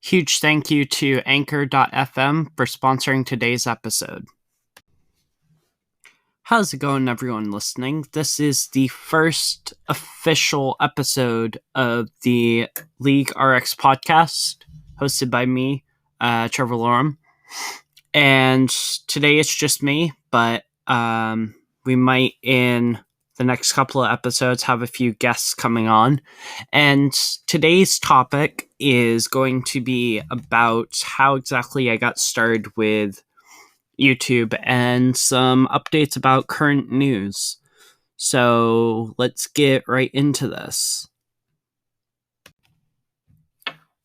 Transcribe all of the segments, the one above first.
Huge thank you to Anchor.fm for sponsoring today's episode. How's it going, everyone listening? This is the first official episode of the League RX podcast, hosted by me, Trevor Lorem. And today it's just me, but we might, in the next couple of episodes, have a few guests coming on. And today's topic is going to be about how exactly I got started with YouTube and some updates about current news. So let's get right into this.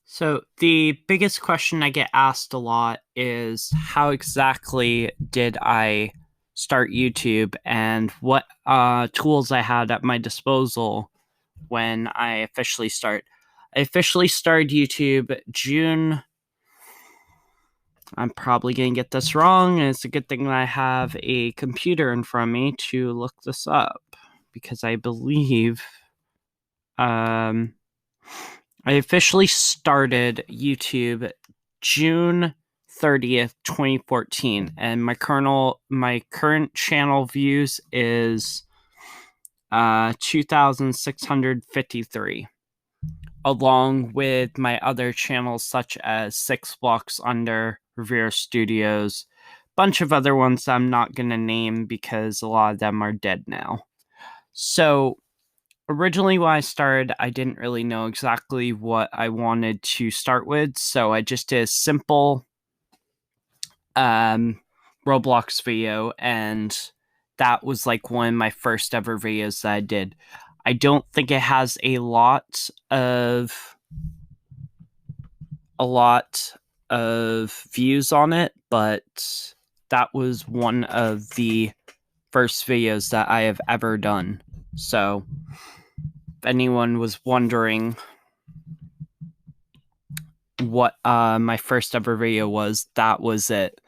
So the biggest question I get asked a lot is how exactly did I start YouTube and what tools I had at my disposal when I officially started. I officially started YouTube June. I'm probably going to get this wrong, and it's a good thing that I have a computer in front of me to look this up, because I believe I officially started YouTube June 30th, 2014, and my current channel views is 2,653, along with my other channels such as Six Blocks Under, Revere Studios, bunch of other ones I'm not going to name because a lot of them are dead now. So originally when I started, I didn't really know exactly what I wanted to start with, so I just did a simple Roblox video, and that was like one of my first ever videos that I did. I don't think it has a lot of views on it, but that was one of the first videos that I have ever done. So if anyone was wondering what my first ever video was, that was it.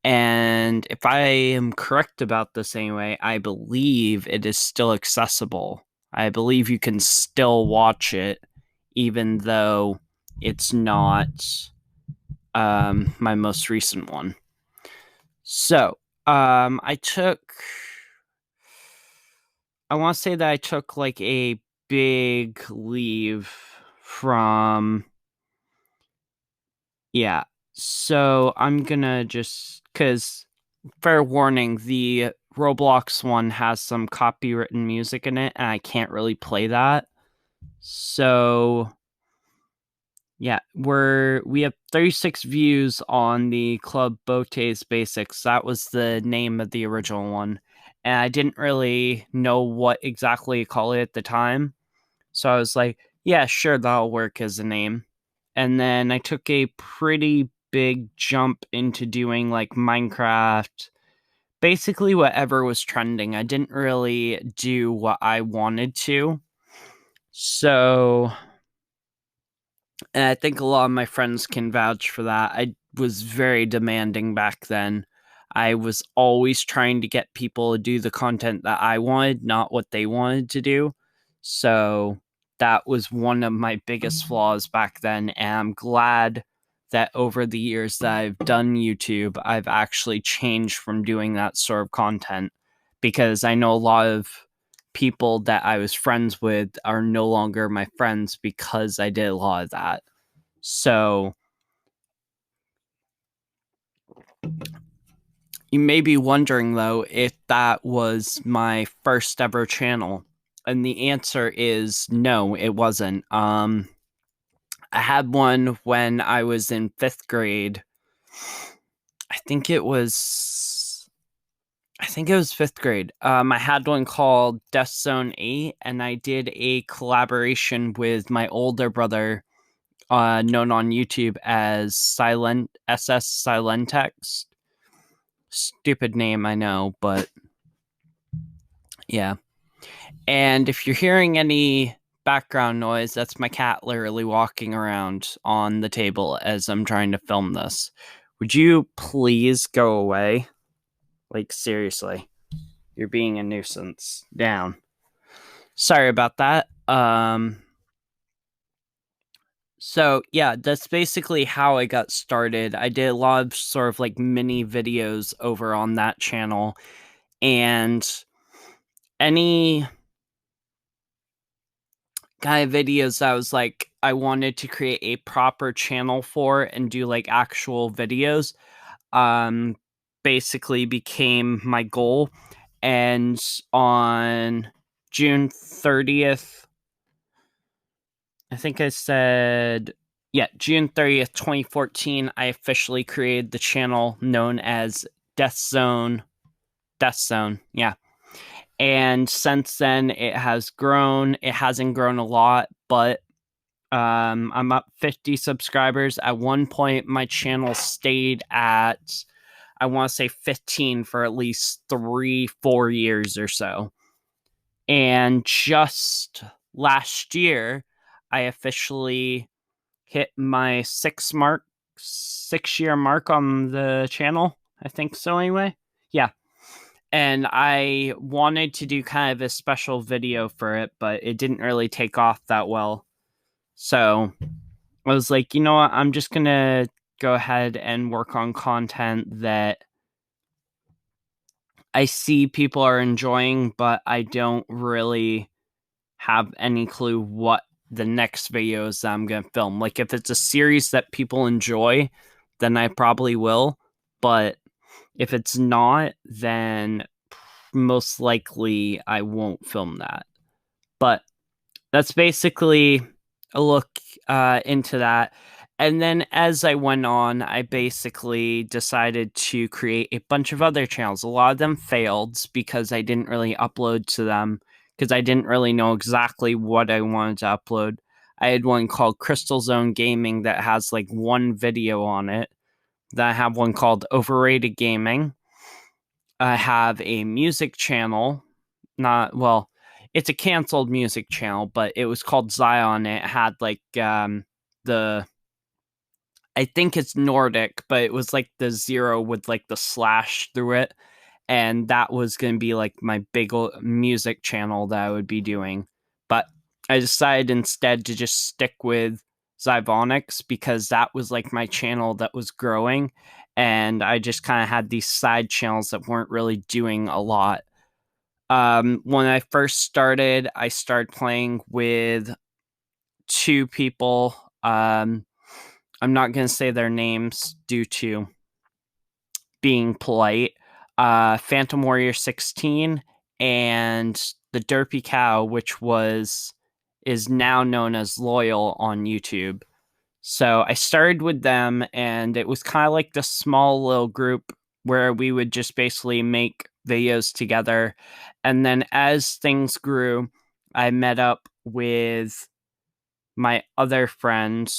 And if I am correct about this anyway, I believe it is still accessible. I believe you can still watch it, even though it's not my most recent one. So, I want to say that I took like a big leave from, yeah. So I'm gonna because fair warning, the Roblox one has some copywritten music in it, and I can't really play that. So yeah, we have 36 views on the Club Botes Basics. That was the name of the original one, and I didn't really know what exactly to call it at the time. So I was like, yeah, sure, that'll work as a name. And then I took a pretty big jump into doing like Minecraft, basically whatever was trending. I didn't really do what I wanted to. So, and I think a lot of my friends can vouch for that. I was very demanding back then. I was always trying to get people to do the content that I wanted, not what they wanted to do. So that was one of my biggest flaws back then. And I'm glad that over the years that I've done YouTube, I've actually changed from doing that sort of content, because I know a lot of people that I was friends with are no longer my friends because I did a lot of that. So you may be wondering, though, if that was my first ever channel. And the answer is no, it wasn't. I had one when I was in 5th grade. I think it was 5th grade. I had one called Death Zone 8, and I did a collaboration with my older brother, known on YouTube as SS Silentext. Stupid name, I know, but yeah. And if you're hearing any background noise, that's my cat literally walking around on the table as I'm trying to film this. Would you please go away? Like, seriously. You're being a nuisance. Down. Sorry about that. So, yeah, that's basically how I got started. I did a lot of sort of like mini videos over on that channel, and any kind of videos that I was like, I wanted to create a proper channel for and do like actual videos, um, basically became my goal. And on June 30th, I think I said, yeah, June 30th, 2014, I officially created the channel known as Death Zone. Death Zone, yeah. And since then, it has grown. It hasn't grown a lot, but I'm up 50 subscribers. At one point, my channel stayed at, I want to say 15 for at least 3-4 years or so. And just last year, I officially hit my 6-year mark on the channel. I think so, anyway. Yeah. And I wanted to do kind of a special video for it, but it didn't really take off that well. So I was like, you know what? I'm just going to go ahead and work on content that I see people are enjoying, but I don't really have any clue what the next videos that I'm going to film. Like, if it's a series that people enjoy, then I probably will. But if it's not, then most likely I won't film that. But that's basically a look into that. And then as I went on, I basically decided to create a bunch of other channels. A lot of them failed because I didn't really upload to them because I didn't really know exactly what I wanted to upload. I had one called Crystal Zone Gaming that has like one video on it. Then I have one called Overrated Gaming. I have a music channel, not well, it's a canceled music channel, but it was called Zion. It had like the I think it's Nordic, but it was like the 0 with like the slash through it, and that was going to be like my big music channel that I would be doing. But I decided instead to just stick with Zivonics because that was like my channel that was growing, and I just kind of had these side channels that weren't really doing a lot. When I first started, I started playing with 2 people. I'm not going to say their names due to being polite. Phantom Warrior 16 and the Derpy Cow, which is now known as Loyal on YouTube. So I started with them, and it was kind of like this small little group where we would just basically make videos together. And then as things grew, I met up with my other friend,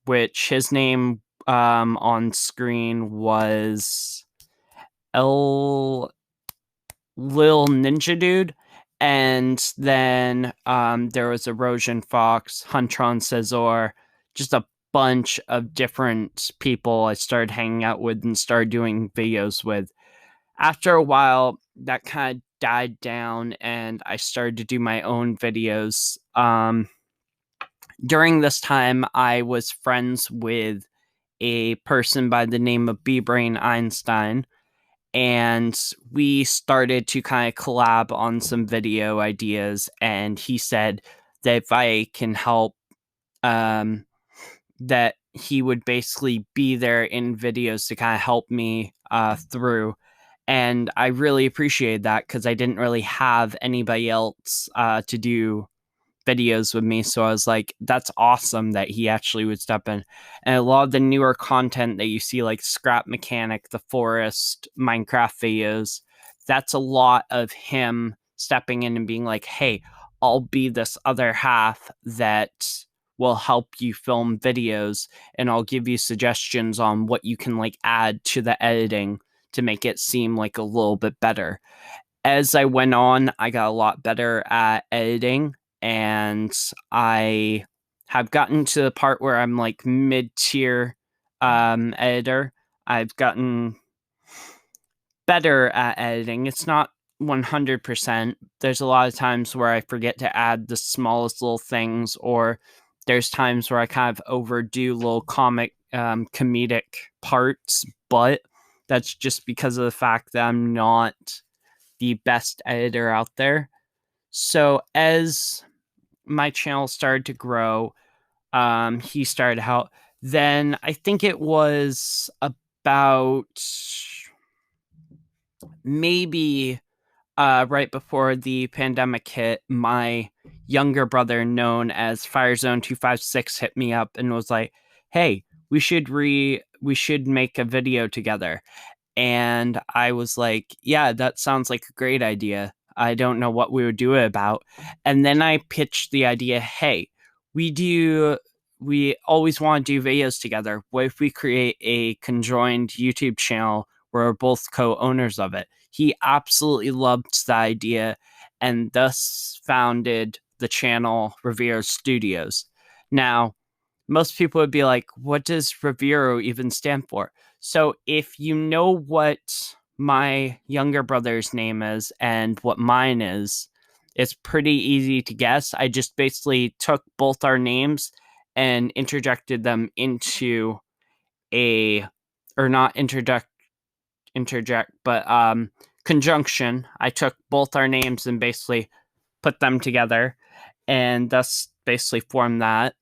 which his name on screen was L Lil Ninja Dude. And then there was Erosion Fox, Huntron Cesar, just a bunch of different people I started hanging out with and started doing videos with. After a while, that kind of died down, and I started to do my own videos. During this time, I was friends with a person by the name of B Brain Einstein, and we started to kind of collab on some video ideas. And he said that if I can help, that he would basically be there in videos to kind of help me through. And I really appreciated that because I didn't really have anybody else to do videos with me. So I was like, that's awesome that he actually would step in. And a lot of the newer content that you see, like Scrap Mechanic, the Forest, Minecraft videos, that's a lot of him stepping in and being like, hey, I'll be this other half that will help you film videos, and I'll give you suggestions on what you can like add to the editing to make it seem like a little bit better. As I went on, I got a lot better at editing, and I have gotten to the part where I'm like mid-tier editor. I've gotten better at editing. It's not 100%. There's a lot of times where I forget to add the smallest little things, or there's times where I kind of overdo little comedic parts, but that's just because of the fact that I'm not the best editor out there. So as my channel started to grow, he started out. Then I think it was about maybe right before the pandemic hit, my younger brother, known as Firezone256, hit me up and was like, "Hey, we should make a video together." And I was like, "Yeah, that sounds like a great idea. I don't know what we would do it about." And then I pitched the idea, "Hey, we always want to do videos together. What if we create a conjoined YouTube channel where we're both co-owners of it?" He absolutely loved the idea and thus founded the channel Revero Studios. Now, most people would be like, what does Revero even stand for? So if you know what my younger brother's name is and what mine is, it's pretty easy to guess. I just basically took both our names and interjected them into a, or not interject, but conjunction. I took both our names and basically put them together and thus basically formed that.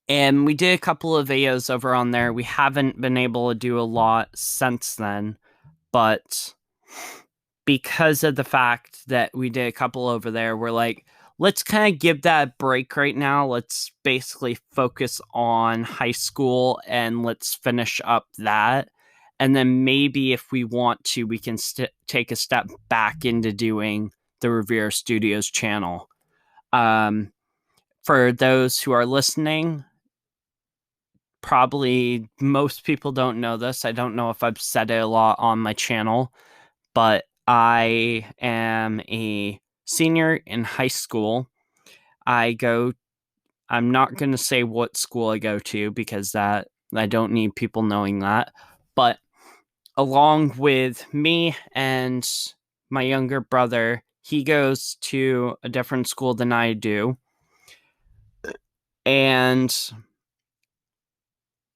And we did a couple of videos over on there. We haven't been able to do a lot since then, but because of the fact that we did a couple over there, we're like, let's kind of give that a break right now. Let's basically focus on high school and let's finish up that. And then maybe if we want to, we can take a step back into doing the Revero Studios channel. For those who are listening, probably most people don't know this. I don't know if I've said it a lot on my channel, but I am a senior in high school. I'm not going to say what school I go to because that I don't need people knowing that. But along with me and my younger brother, he goes to a different school than I do. And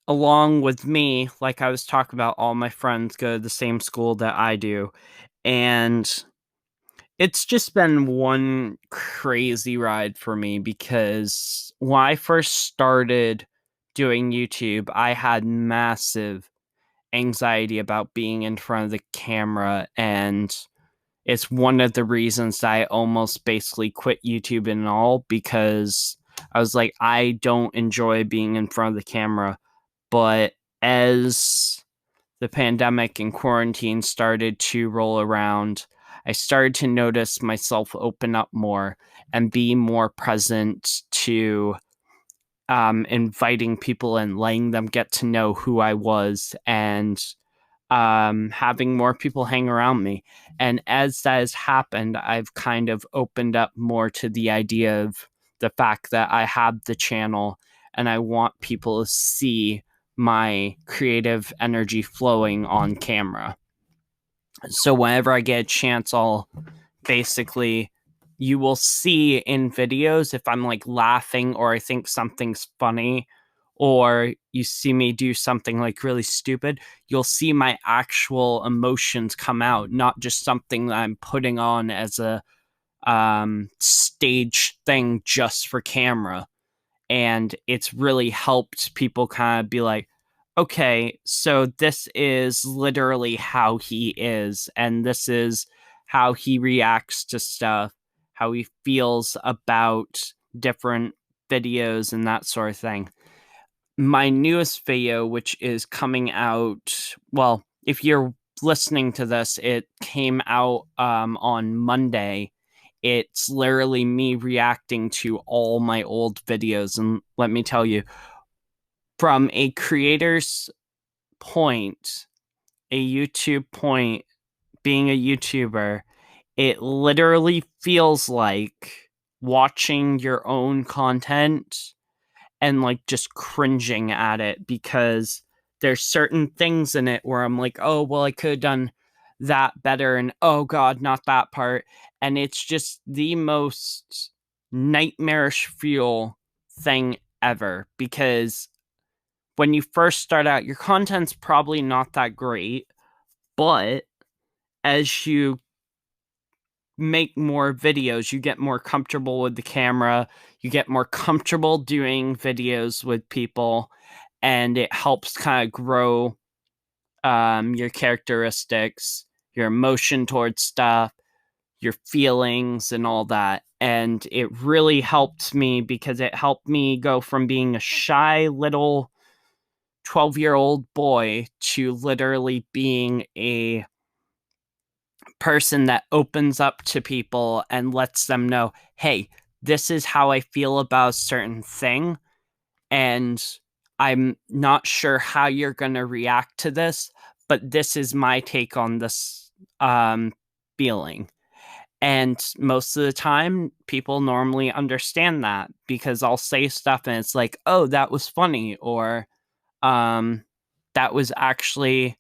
along with me, like I was talking about, all my friends go to the same school that I do. And it's just been one crazy ride for me because when I first started doing YouTube, I had massive anxiety about being in front of the camera. And it's one of the reasons that I almost basically quit YouTube and all, because I was like, I don't enjoy being in front of the camera. But as the pandemic and quarantine started to roll around, I started to notice myself open up more and be more present to inviting people and letting them get to know who I was and having more people hang around me. And as that has happened, I've kind of opened up more to the idea of the fact that I have the channel and I want people to see my creative energy flowing on camera. So whenever I get a chance, I'll basically, you will see in videos if I'm like laughing or I think something's funny, or you see me do something like really stupid, you'll see my actual emotions come out, not just something that I'm putting on as a stage thing just for camera. And it's really helped people kind of be like, okay, so this is literally how he is, and this is how he reacts to stuff, how he feels about different videos and that sort of thing. My newest video, which is coming out, well, if you're listening to this, it came out on Monday. It's literally me reacting to all my old videos. And let me tell you, from a creator's point, a YouTube point, being a YouTuber, it literally feels like watching your own content and like just cringing at it, because there's certain things in it where I'm like, oh, well, I could have done that better. And oh, God, not that part. And it's just the most nightmarish feel thing ever, because when you first start out, your content's probably not that great, but as you make more videos, you get more comfortable with the camera, you get more comfortable doing videos with people, and it helps kind of grow your characteristics, your emotion towards stuff, your feelings, and all that. And it really helped me because it helped me go from being a shy little 12-year-old boy to literally being a person that opens up to people and lets them know, hey, this is how I feel about a certain thing. And I'm not sure how you're going to react to this, but this is my take on this feeling. And most of the time, people normally understand that because I'll say stuff and it's like, oh, that was funny, or that was actually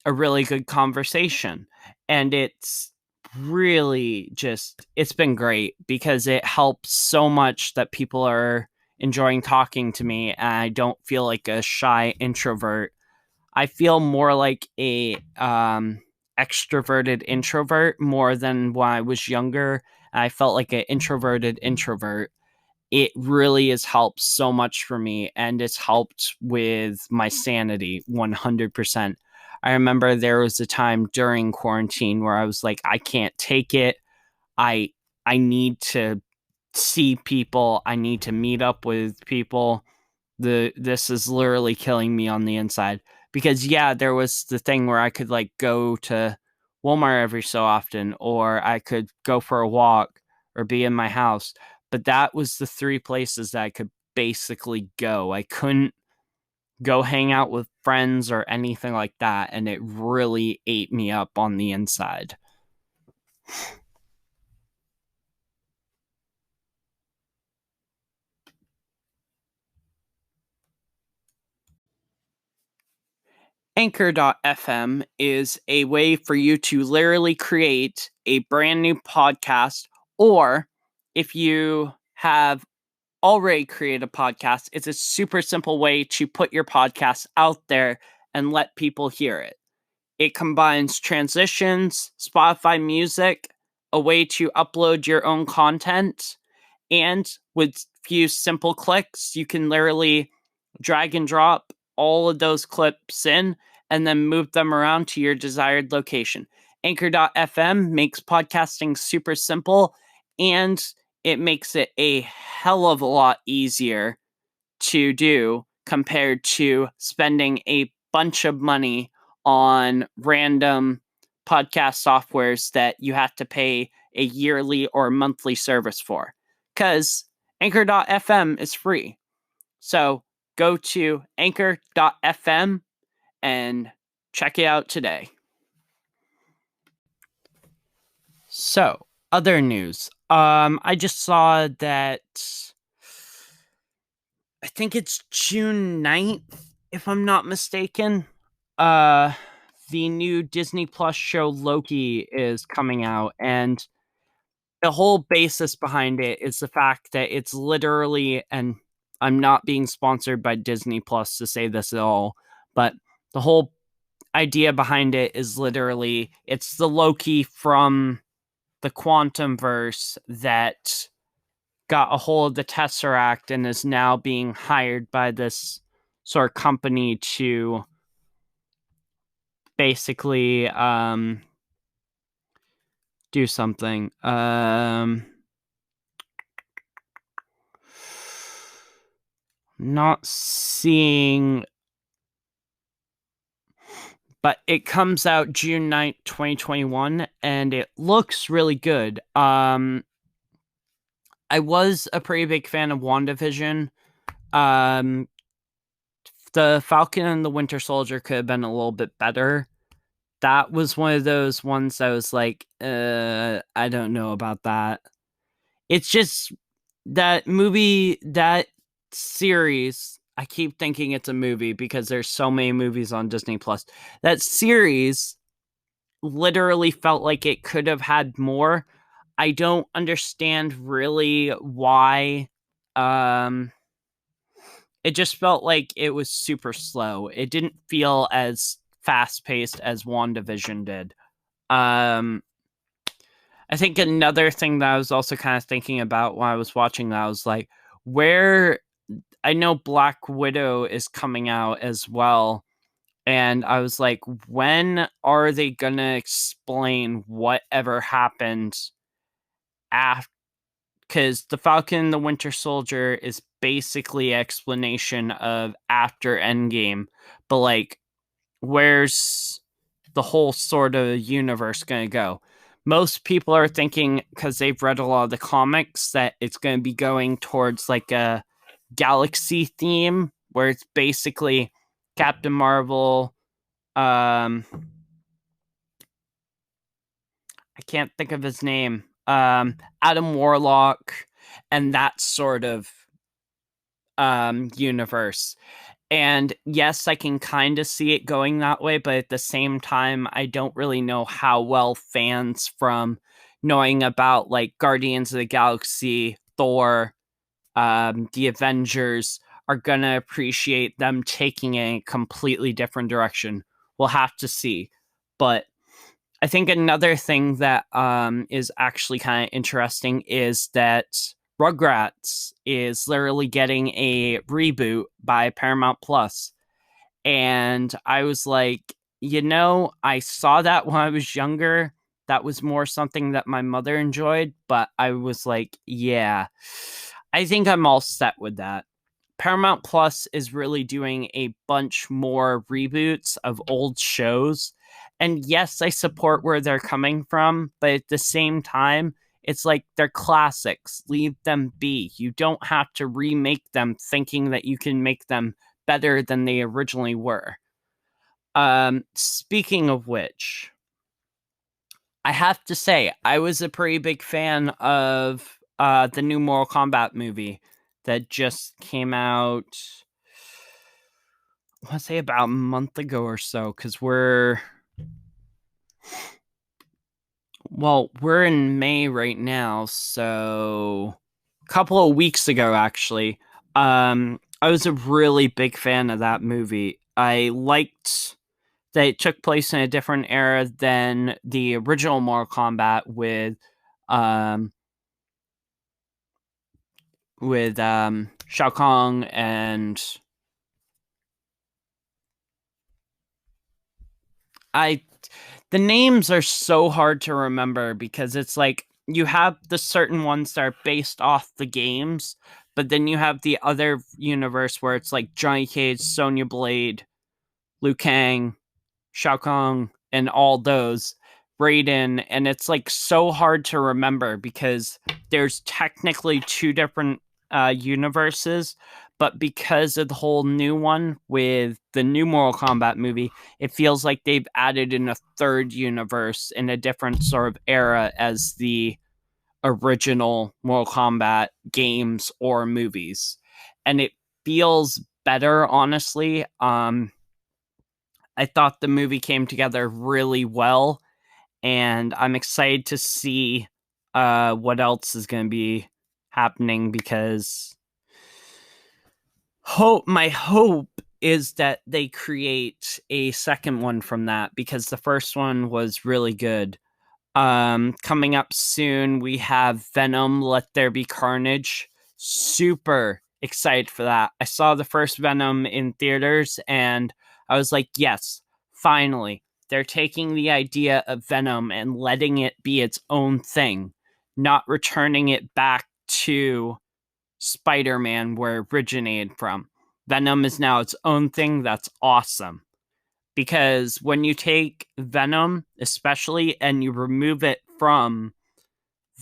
a really good conversation. And it's really just, it's been great because it helps so much that people are enjoying talking to me and I don't feel like a shy introvert. I feel more like a extroverted introvert more than when I was younger. I felt like an introverted introvert. It really has helped so much for me, and it's helped with my sanity 100%. I remember there was a time during quarantine where I was like, I can't take it. I I need to see people. I need to meet up with people. This is literally killing me on the inside. Because yeah, there was the thing where I could like go to Walmart every so often, or I could go for a walk or be in my house. But that was the three places that I could basically go. I couldn't go hang out with friends or anything like that, and it really ate me up on the inside. Anchor.fm is a way for you to literally create a brand new podcast, or if you have already created a podcast, it's a super simple way to put your podcast out there and let people hear it. It combines transitions, Spotify music, a way to upload your own content, and with few simple clicks, you can literally drag and drop all of those clips in and then move them around to your desired location. Anchor.fm makes podcasting super simple, and it makes it a hell of a lot easier to do compared to spending a bunch of money on random podcast softwares that you have to pay a yearly or monthly service for. Because Anchor.fm is free. So go to Anchor.fm and check it out today. So, other news. I just saw that I think it's June 9th, if I'm not mistaken. Uh the new Disney Plus show Loki is coming out, and the whole basis behind it is the fact that it's literally, and I'm not being sponsored by Disney Plus to say this at all, but the whole idea behind it is literally it's the Loki from the Quantum Verse that got a hold of the Tesseract and is now being hired by this sort of company to basically do something. Not seeing, but it comes out June 9th, 2021, and it looks really good. I was a pretty big fan of WandaVision. Um, the Falcon and the Winter Soldier could have been a little bit better. That was one of those ones that was like, I don't know about that. It's just that movie, that series. I keep thinking it's a movie because there's so many movies on Disney Plus. That series literally felt like it could have had more. I don't understand really why Um, it just felt like it was super slow. It didn't feel as fast paced as WandaVision did. Um, I think another thing that I was also kind of thinking about when I was watching that, I was like, where I know Black Widow is coming out as well. And I was like, when are they going to explain whatever happened after? Because the Falcon and the Winter Soldier is basically an explanation of after Endgame. But, like, where's the whole sort of universe going to go? Most people are thinking, because they've read a lot of the comics, that it's going to be going towards like a galaxy theme where it's basically Captain Marvel. I can't think of his name. Adam Warlock and that sort of universe. And yes, I can kind of see it going that way, but at the same time, I don't really know how well fans from knowing about like Guardians of the Galaxy, Thor, the Avengers are gonna appreciate them taking a completely different direction. We'll have to see. But I think another thing that is actually kind of interesting is that Rugrats is literally getting a reboot by Paramount Plus. And I was like, I saw that when I was younger. That was more something that my mother enjoyed, but I was like, yeah, I think I'm all set with that. Paramount Plus is really doing a bunch more reboots of old shows. And yes, I support where they're coming from, but at the same time, it's like they're classics. Leave them be. You don't have to remake them thinking that you can make them better than they originally were. Speaking of which, I have to say, I was a pretty big fan of the new Mortal Kombat movie that just came out, I want to say about a month ago or so, because we're in May right now, so a couple of weeks ago, actually. I was a really big fan of that movie. I liked that it took place in a different era than the original Mortal Kombat um, with Shao Kahn and I. The names are so hard to remember because it's like you have the certain ones that are based off the games, but then you have the other universe where it's like Johnny Cage, Sonya Blade, Liu Kang, Shao Kahn, and all those, Raiden, and it's like so hard to remember because there's technically two different universes, but because of the whole new one with the new Mortal Kombat movie, it feels like they've added in a third universe in a different sort of era as the original Mortal Kombat games or movies. And it feels better, honestly. I thought the movie came together really well, and I'm excited to see what else is going to be happening because my hope is that they create a second one from that because the first one was really good. Coming up soon, we have Venom, Let There Be Carnage. Super excited for that. I saw the first Venom in theaters and I was like, yes, finally. They're taking the idea of Venom and letting it be its own thing, not returning it back to Spider-Man where it originated from. Venom is now its own thing. That's awesome. Because when you take Venom, especially, and you remove it from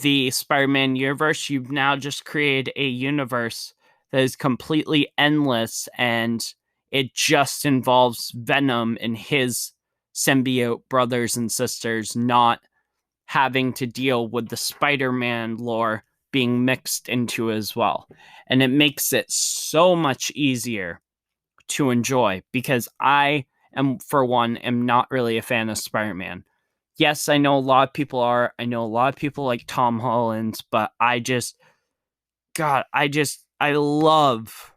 the Spider-Man universe, you've now just created a universe that is completely endless and it just involves Venom and his symbiote brothers and sisters, not having to deal with the Spider-Man lore being mixed into as well. And it makes it so much easier to enjoy because I am, for one, am not really a fan of Spider-Man. Yes, I know a lot of people are. I know a lot of people like Tom Holland, but I just I love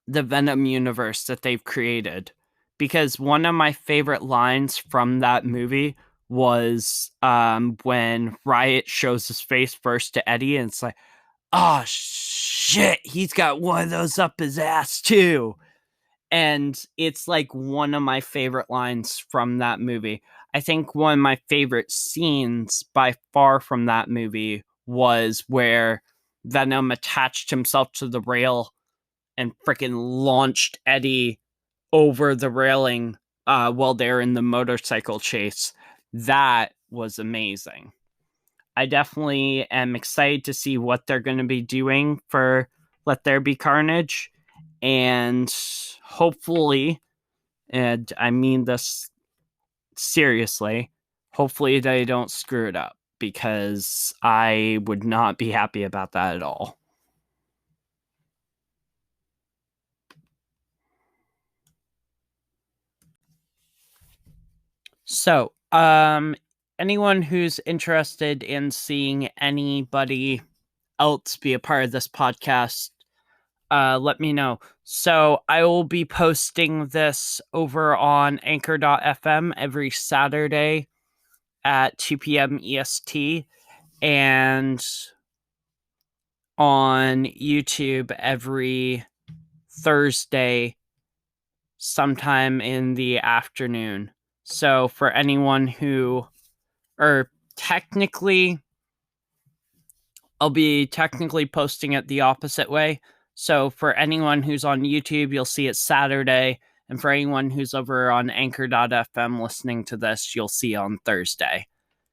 the Venom universe that they've created, because one of my favorite lines from that movie was when Riot shows his face first to Eddie, and it's like, oh shit, he's got one of those up his ass too. And it's like one of my favorite lines from that movie. I think one of my favorite scenes by far from that movie was where Venom attached himself to the rail and freaking launched Eddie over the railing while they're in the motorcycle chase. That was amazing. I definitely am excited to see what they're going to be doing for Let There Be Carnage. And hopefully, and I mean this seriously, hopefully they don't screw it up, because I would not be happy about that at all. So, anyone who's interested in seeing anybody else be a part of this podcast, let me know. So I will be posting this over on anchor.fm every Saturday at 2 p.m. EST, and on YouTube every Thursday sometime in the afternoon. So for anyone who, or technically, I'll be technically posting it the opposite way. So for anyone who's on YouTube, you'll see it Saturday. And for anyone who's over on anchor.fm listening to this, you'll see on Thursday.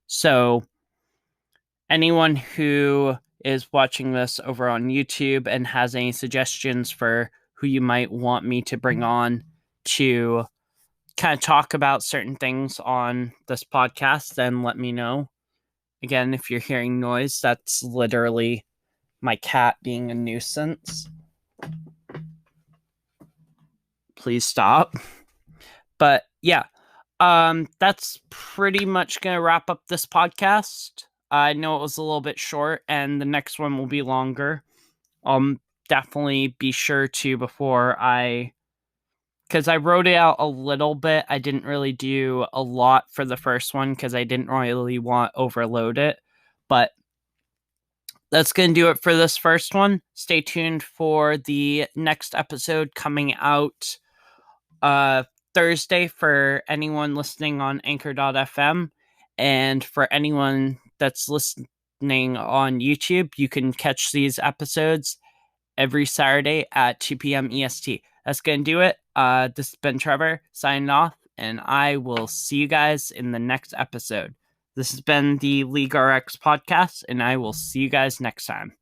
So anyone who is watching this over on YouTube and has any suggestions for who you might want me to bring on to kind of talk about certain things on this podcast, then let me know. Again, if you're hearing noise, that's literally my cat being a nuisance. Please stop. But yeah, that's pretty much gonna wrap up this podcast. I know it was a little bit short, and the next one will be longer. Definitely be sure to, because I wrote it out a little bit. I didn't really do a lot for the first one because I didn't really want to overload it. But that's going to do it for this first one. Stay tuned for the next episode coming out Thursday for anyone listening on anchor.fm. And for anyone that's listening on YouTube, you can catch these episodes every Saturday at 2 p.m. EST. That's going to do it. This has been Trevor signing off, and I will see you guys in the next episode. This has been the League RX podcast, and I will see you guys next time.